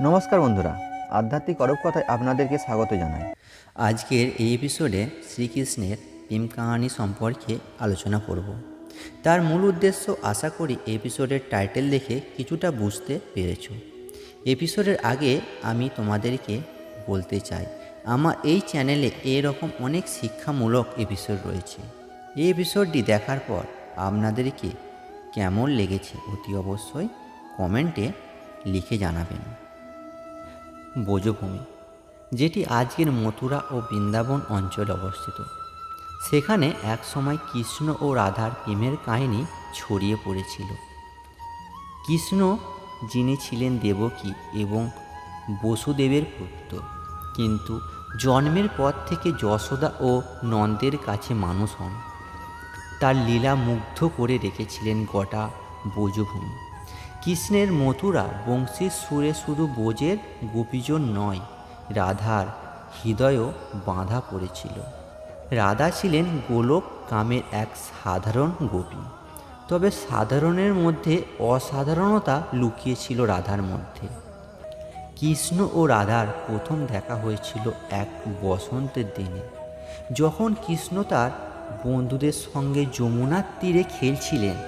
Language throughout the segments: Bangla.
নমস্কার বন্ধুরা, আধ্যাত্মিক অরূপ কথায় আপনাদেরকে স্বাগত জানাই। আজকের এই এপিসোডে শ্রীকৃষ্ণের প্রেম কাহিনী সম্পর্কে আলোচনা করব। তার মূল উদ্দেশ্য আশা করি এপিসোডের টাইটেল দেখে কিছুটা বুঝতে পেরেছ। এপিসোডের আগে আমি তোমাদেরকে বলতে চাই, আমার এই চ্যানেলে এরকম অনেক শিক্ষামূলক এপিসোড রয়েছে। এই এপিসোডটি দেখার পর আপনাদেরকে কেমন লেগেছে অতি অবশ্যই কমেন্টে লিখে জানাবেন। ব্রজভূমি, যেটি আজকের মথুরা ও বৃন্দাবন অঞ্চলে অবস্থিত, সেখানে একসময় কৃষ্ণ ও রাধার প্রেমের কাহিনী ছড়িয়ে পড়েছিল। কৃষ্ণ, যিনি ছিলেন দেবকী এবং বসুদেবের পুত্র, কিন্তু জন্মের পর থেকে যশোদা ও নন্দের কাছে মানুষ হন। তার লীলা মুগ্ধ করে রেখেছিলেন গোটা ব্রজভূমি। কৃষ্ণের মথুরা বংশীর সুরে শুধু ব্রজের গোপীজন নয়, রাধার হৃদয়ও বাঁধা পড়েছিল। রাধা ছিলেন গোলক কামের এক সাধারণ গোপী, তবে সাধারণের মধ্যে অসাধারণতা লুকিয়েছিল রাধার মধ্যে। কৃষ্ণ ও রাধার প্রথম দেখা হয়েছিল এক বসন্তের দিনে, যখন কৃষ্ণ তার বন্ধুদের সঙ্গে যমুনার তীরে খেলছিলেন।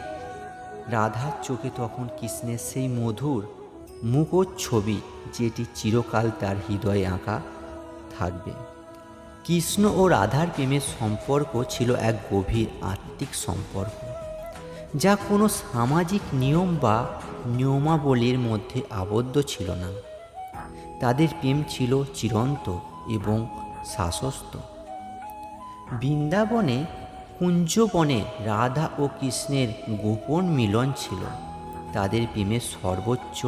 রাধার চোখে তখন কৃষ্ণের সেই মধুর মুখচ্ছবি, যেটি চিরকাল তার হৃদয়ে আঁকা থাকবে। কৃষ্ণ ও রাধার প্রেমের সম্পর্ক ছিল এক গভীর আত্মিক সম্পর্ক, যা কোনো সামাজিক নিয়ম বা নিয়মাবলীর মধ্যে আবদ্ধ ছিল না। তাদের প্রেম ছিল চিরন্তন এবং শাশ্বত। বৃন্দাবনে কুঞ্জবনে রাধা ও কৃষ্ণের গোপন মিলন ছিল তাদের প্রেমের সর্বোচ্চ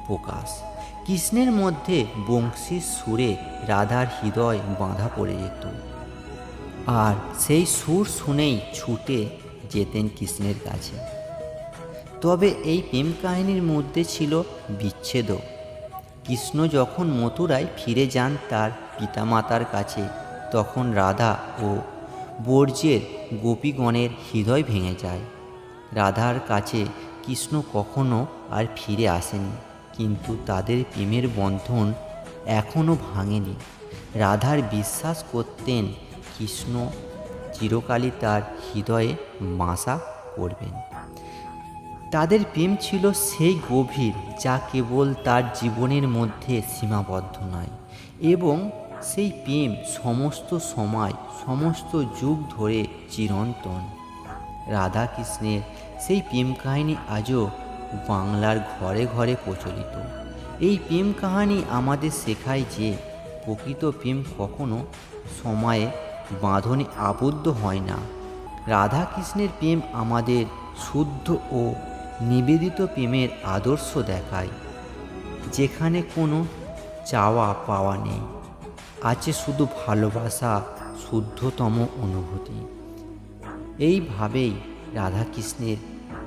প্রকাশ। কৃষ্ণের মধ্যে বংশীর সুরে রাধার হৃদয় বাঁধা পড়ে যেত, আর সেই সুর শুনেই ছুটে যেতেন কৃষ্ণের কাছে। তবে এই প্রেম কাহিনীর মধ্যে ছিল বিচ্ছেদও। কৃষ্ণ যখন মথুরায় ফিরে যান তার পিতামাতার কাছে, তখন রাধা ও ব্রজের গোপীগণের হৃদয় ভেঙে যায়। রাধার কাছে কৃষ্ণ কখনো আর ফিরে আসেনি, কিন্তু তাদের প্রেমের বন্ধন এখনও ভাঙেনি। রাধার বিশ্বাস করতেন কৃষ্ণ চিরকালই তার হৃদয়ে বাসা করবেন। তাদের প্রেম ছিল সেই গভীর, যা কেবল তার জীবনের মধ্যে সীমাবদ্ধ নয়, এবং সেই প্রেম সমস্ত সময়, সমস্ত যুগ ধরে চিরন্তন। রাধা কৃষ্ণের সেই প্রেম কাহিনী আজও বাংলার ঘরে ঘরে প্রচলিত। এই প্রেম কাহিনী আমাদের শেখায় যে প্রকৃত প্রেম কখনো সময়ে বাঁধনে আবদ্ধ হয় না। রাধা কৃষ্ণের প্রেম আমাদের শুদ্ধ ও নিবেদিত প্রেমের আদর্শ দেখায়, যেখানে কোনো চাওয়া পাওয়া নেই, আছে শুধু ভালোবাসা, শুদ্ধতম অনুভূতি। এইভাবেই রাধাকৃষ্ণের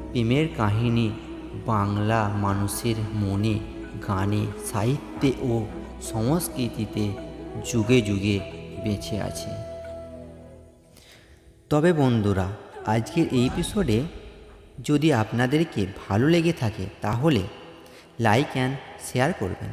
প্রেমের কাহিনী বাংলা মানুষের মনে, গানে, সাহিত্যে ও সংস্কৃতিতে যুগে যুগে বেঁচে আছে। তবে বন্ধুরা, আজকের এই এপিসোডে যদি আপনাদেরকে ভালো লেগে থাকে তাহলে লাইক অ্যান্ড শেয়ার করবেন।